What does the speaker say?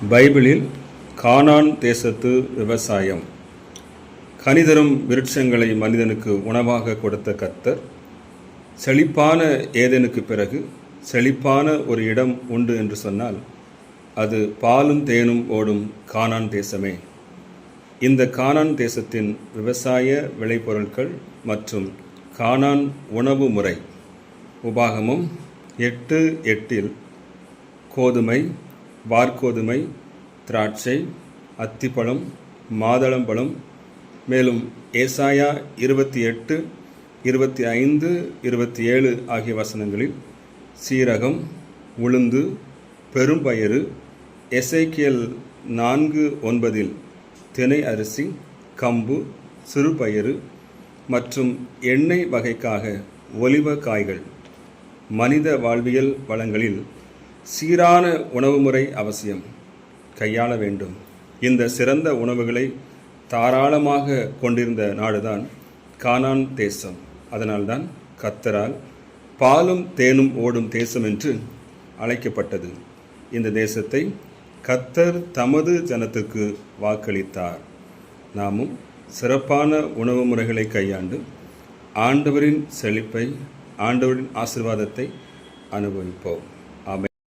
பைபிளில் கானான் தேசத்து விவசாயம். கனிதரும் விருட்சங்களை மனிதனுக்கு உணவாக கொடுத்த கர்த்தர், செழிப்பான ஏதேனுக்கு பிறகு செழிப்பான ஒரு இடம் உண்டு என்று சொன்னால் அது பாலும் தேனும் ஓடும் கானான் தேசமே. இந்த கானான் தேசத்தின் விவசாய விளைபொருட்கள் மற்றும் கானான் உணவு முறை. உபாகமம் 8:8 கோதுமை, வார்கோதுமை, திராட்சை, அத்திப்பழம், மாதளம்பழம், மேலும் ஏசாயா 28, 25, 27 ஆகிய வசனங்களில் சீரகம், உளுந்து, பெரும்பயிறு, எசேக்கியேல் 4:9 தினை அரிசி, கம்பு, சிறுபயிறு மற்றும் எண்ணெய் வகைக்காக ஒலிவ காய்கள். மனித வாழ்வியல் வளங்களில் சீரான உணவு முறை அவசியம், கையாள வேண்டும். இந்த சிறந்த உணவுகளை தாராளமாக கொண்டிருந்த நாடுதான் கானான் தேசம். அதனால்தான் கர்த்தரால் பாலும் தேனும் ஓடும் தேசம் என்று அழைக்கப்பட்டது. இந்த தேசத்தை கர்த்தர் தமது ஜனத்துக்கு வாக்களித்தார். நாமும் சிறப்பான உணவு முறைகளை கையாண்டு ஆண்டவரின் செழிப்பை, ஆண்டவரின் ஆசீர்வாதத்தை அனுபவிப்போம்.